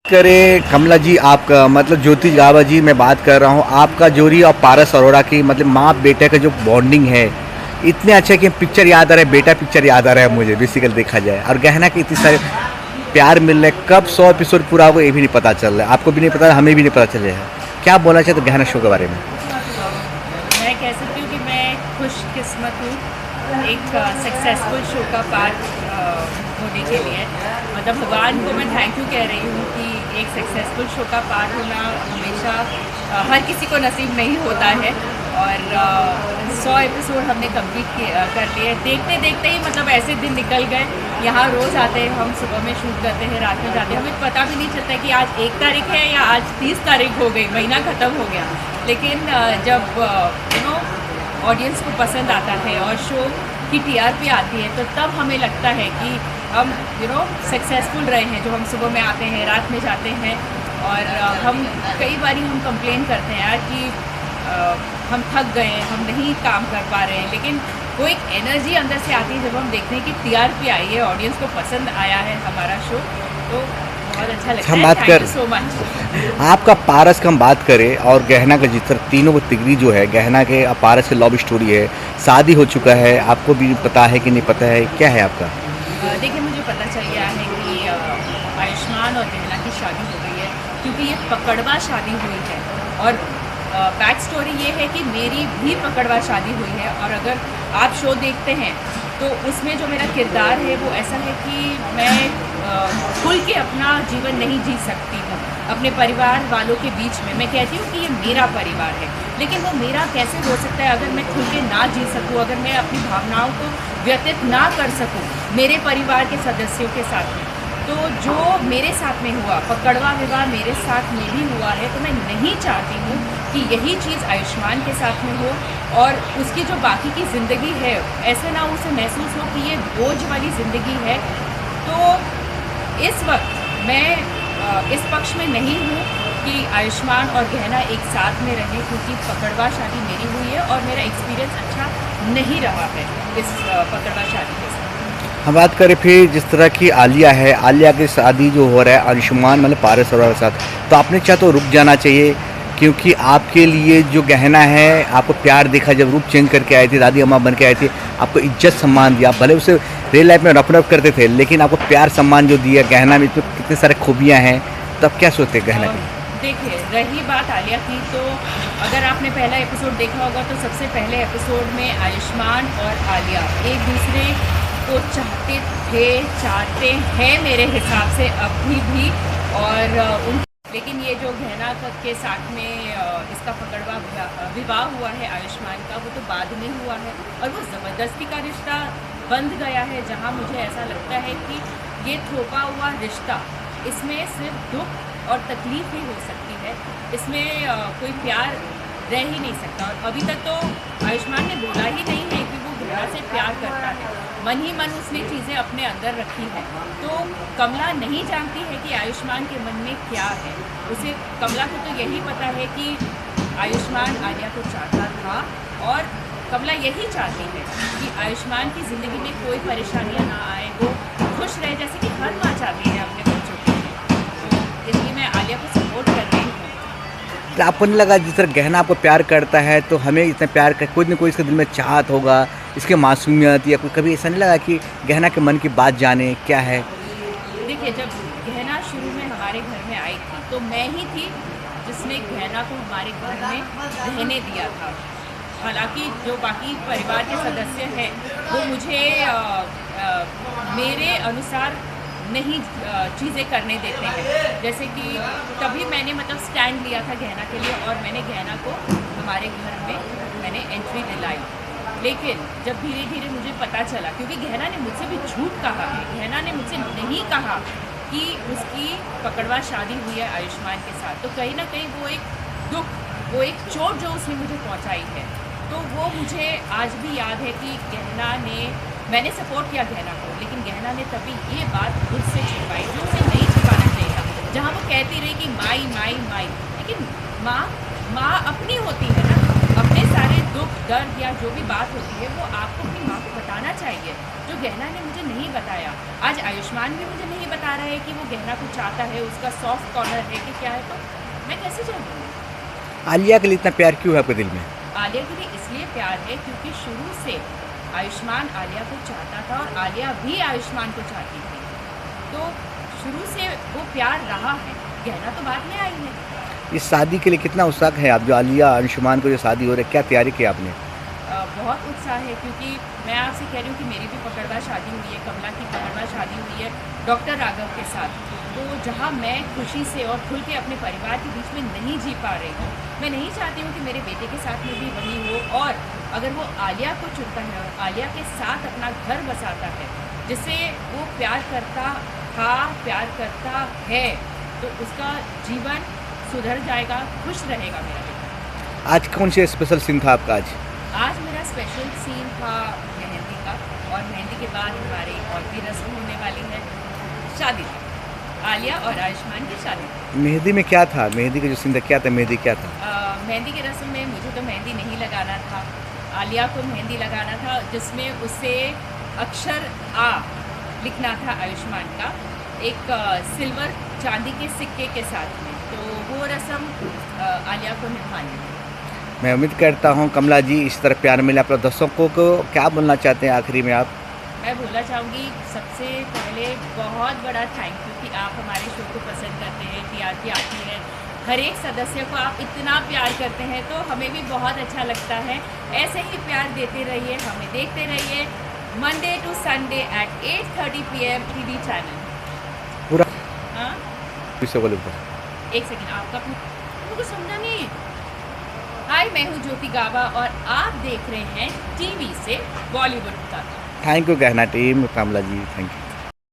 करे कमला जी, आपका मतलब ज्योति गावा जी मैं बात कर रहा हूँ। आपका जोरी और पारस अरोड़ा की मतलब माँ बेटे का जो बॉन्डिंग है इतने अच्छे कि पिक्चर याद आ रहा है, बेटा पिक्चर याद आ रहा है मुझे बेसिकल देखा जाए। और गहना के इतने सारे प्यार मिल रहे, कब 100 एपिसोड पूरा होगा ये भी नहीं पता चल रहा है, आपको भी नहीं पता, हमें भी नहीं पता चल रहा है। क्या बोलना चाहते गहना शो के बारे में? मैं कह सकती हूँ कि मैं खुशकिस्मत हूँ एक सक्सेसफुल शो का पार्ट होने के लिए। मतलब भगवान को मैं थैंक यू कह रही हूँ कि एक सक्सेसफुल शो का पार्ट होना हमेशा हर किसी को नसीब नहीं होता है। और 100 एपिसोड हमने कंप्लीट कर लिए। देखते देखते ही मतलब ऐसे दिन निकल गए। यहाँ रोज़ आते हैं हम, सुबह में शूट करते हैं, रात में जाते हैं, हमें पता भी नहीं चलता कि आज 1 तारीख है या आज 30 तारीख हो गई, महीना ख़त्म हो गया। लेकिन जब ऑडियंस को पसंद आता है और शो की टीआरपी आती है तो तब हमें लगता है कि हम सक्सेसफुल रहे हैं। जो हम सुबह में आते हैं, रात में जाते हैं और हम कई बार हम कंप्लेन करते हैं यार कि हम थक गए हैं, हम नहीं काम कर पा रहे हैं, लेकिन वो एक एनर्जी अंदर से आती है जब हम देखते हैं कि टीआरपी आई है, ऑडियंस को पसंद आया है हमारा शो, तो बहुत अच्छा लगता हम है। बात थैंक कर यू सो मच। आपका पारस का हम बात करें और गहना का, जिस तरह तीनों को तिगड़ी जो है, गहना के और पारस की लव स्टोरी है, शादी हो चुका है, आपको भी पता है कि नहीं पता है, क्या है आपका? देखिए, मुझे पता चल गया है कि आयुष्मान और गहना की शादी हो गई है, क्योंकि ये पकड़वा शादी हुई है। और बैक स्टोरी ये है कि मेरी भी पकड़वा शादी हुई है। और अगर आप शो देखते हैं तो उसमें जो मेरा किरदार है वो ऐसा है कि मैं खुल के अपना जीवन नहीं जी सकती हूँ अपने परिवार वालों के बीच में। मैं कहती हूँ कि ये मेरा परिवार है, लेकिन वो मेरा कैसे हो सकता है अगर मैं खुल के ना जी सकूँ, अगर मैं अपनी भावनाओं को व्यतीत ना कर सकूँ मेरे परिवार के सदस्यों के साथ में। तो जो मेरे साथ में हुआ, पकड़वा विवाह मेरे साथ में भी हुआ है, तो मैं नहीं चाहती हूँ कि यही चीज़ आयुष्मान के साथ में हो और उसकी जो बाकी की ज़िंदगी है ऐसे ना उसे महसूस हो कि ये बोझ वाली ज़िंदगी है। तो इस वक्त मैं इस पक्ष में नहीं हूँ कि आयुष्मान और गहना एक साथ में रहें, क्योंकि पकड़वा शादी मेरी हुई है और मेरा एक्सपीरियंस अच्छा नहीं रहा है इस पकड़वा शादी के साथ। हम बात करें फिर जिस तरह की आलिया है, आलिया की शादी जो हो रहा है आयुष्मान मतलब पारस अरोड़ा के साथ, तो आपने चाहा तो रुक जाना चाहिए, क्योंकि आपके लिए जो गहना है, आपको प्यार देखा, जब रूप चेंज करके आई थी, दादी अम्मा बन के आई थी, आपको इज्जत सम्मान दिया। भले उसे रियल लाइफ में रफ करते थे, लेकिन आपको प्यार सम्मान जो दिया, गहना में तो कितने सारे खूबियाँ हैं, तब क्या सोचते गहना की? देखिए, रही बात आलिया की, तो अगर आपने पहला एपिसोड देखा होगा तो सबसे पहले एपिसोड में आयुष्मान और आलिया एक दूसरे को चाहते थे, चाहते हैं मेरे हिसाब से अभी भी। और लेकिन ये जो गहना के साथ में इसका पकड़वा विवाह हुआ है आयुष्मान का, वो तो बाद में हुआ है और वो ज़बरदस्ती का रिश्ता बंध गया है, जहाँ मुझे ऐसा लगता है कि ये थोपा हुआ रिश्ता, इसमें सिर्फ दुख और तकलीफ ही हो सकती है, इसमें कोई प्यार रह ही नहीं सकता। और अभी तक तो आयुष्मान ने बोला ही नहीं है कि वो गहना से प्यार करता है, मन ही मन उसने चीज़ें अपने अंदर रखी है। तो कमला नहीं जानती है कि आयुष्मान के मन में क्या है। उसे, कमला को तो यही पता है कि आयुष्मान आलिया को चाहता था और कमला यही चाहती है कि आयुष्मान की ज़िंदगी में कोई परेशानियां ना आए, वो खुश रहे, जैसे कि हर माँ चाहती है अपने बच्चों के लिए। तो इसलिए मैं आलिया को सपोर्ट कर रही हूँ। तो आपको नहीं लगा जिस तरह गहना आपको प्यार करता है तो हमें इतना प्यार कर, कोई ना कोई इसके दिल में चाहत होगा, इसके मासूमियत, या कोई कभी ऐसा नहीं लगा कि गहना के मन की बात जाने क्या है? देखिए, जब गहना शुरू में हमारे घर में आई थी तो मैं ही थी जिसने गहना को हमारे घर में रहने दिया था। हालांकि जो बाकी परिवार के सदस्य हैं वो मुझे मेरे अनुसार नहीं चीज़ें करने देते हैं। जैसे कि तभी मैंने मतलब स्टैंड लिया था गहना के लिए और मैंने गहना को हमारे घर में मैंने एंट्री दिलाई। लेकिन जब धीरे धीरे मुझे पता चला, क्योंकि गहना ने मुझसे भी झूठ कहा है, गहना ने मुझसे नहीं कहा कि उसकी पकड़वा शादी हुई है आयुष्मान के साथ, तो कहीं ना कहीं वो एक दुख, वो एक चोट जो उसने मुझे पहुंचाई है, तो वो मुझे आज भी याद है कि गहना ने, मैंने सपोर्ट किया गहना को, लेकिन गहना ने तभी ये बात मुझसे छिपाई जो उसे नहीं छिपाना चाहिए था। जहाँ वो कहती रही कि माई माई माई, लेकिन माँ अपनी होती है ना, अपने अपने सारे दुख दर्द या जो भी बात होती है वो आपको अपनी माँ को बताना चाहिए, जो गहना ने मुझे नहीं बताया। आज आयुष्मान भी मुझे नहीं बता रहा है कि वो गहना को चाहता है, उसका सॉफ्ट कॉर्नर है कि क्या है, तो मैं कैसे जानूँगी? आलिया के लिए इतना प्यार क्यों है आपके दिल में? आलिया के लिए इसलिए प्यार है क्योंकि शुरू से आयुष्मान आलिया को चाहता था और आलिया भी आयुष्मान को चाहती थी, तो शुरू से वो प्यार रहा है। गहना तो बाद में आई है। इस शादी के लिए कितना उत्साह है आप, जो आलिया अंशुमान को जो शादी हो रही है, क्या तैयारी की आपने? बहुत उत्साह है क्योंकि मैं आपसे कह रही हूँ कि मेरी भी पकड़वा शादी हुई है, कमला की पकड़वा शादी हुई है डॉक्टर राघव के साथ। तो जहाँ मैं खुशी से और खुल के अपने परिवार के बीच में नहीं जी पा रही हूँ, मैं नहीं चाहती हूँ कि मेरे बेटे के साथ में भी वही हो। और अगर वो आलिया को चुनता है और आलिया के साथ अपना घर बसाता है, जिससे वो प्यार करता था, प्यार करता है, तो उसका जीवन सुधर जाएगा, खुश रहेगा मेरा बेटा। आज कौन से स्पेशल सीन था आपका आज? आज मेरा स्पेशल सीन था मेहंदी का, और मेहंदी के बाद हमारी और भी रस्म होने वाली है, शादी। आलिया और आयुष्मान की शादी। मेहंदी में क्या था? मेहंदी का जो सीन था क्या था? मेहंदी क्या था? मेहंदी की रस्म में मुझे तो मेहंदी नहीं लगाना था, आलिया को मेहंदी लगाना था, जिसमें उसे अक्षर आ लिखना था आयुष्मान का, एक सिल्वर चांदी के सिक्के के साथ में। तो वो रस्म आलिया को निभानी है। मैं उम्मीद करता हूँ कमला जी इस तरह प्यार मिले। आप दर्शकों को क्या बोलना चाहते हैं आखिरी में आप? मैं बोलना चाहूँगी सबसे पहले बहुत बड़ा थैंक यू कि आप हमारे शो को पसंद करते हैं, टीआरपी आती है, हर एक सदस्य को आप इतना प्यार करते हैं, तो हमें भी बहुत अच्छा लगता है। ऐसे ही प्यार देते रहिए, हमें देखते रहिए Monday to Sunday at 8:30 PM TV channel. पूरा हाँ, बोलो। एक सेकेंड, आपका मुझे समझा नहीं। हाय, मैं हूँ ज्योति गाबा और आप देख रहे हैं टीवी से बॉलीवुड तक। Thank you Gehna team, Kamla ji, thank you.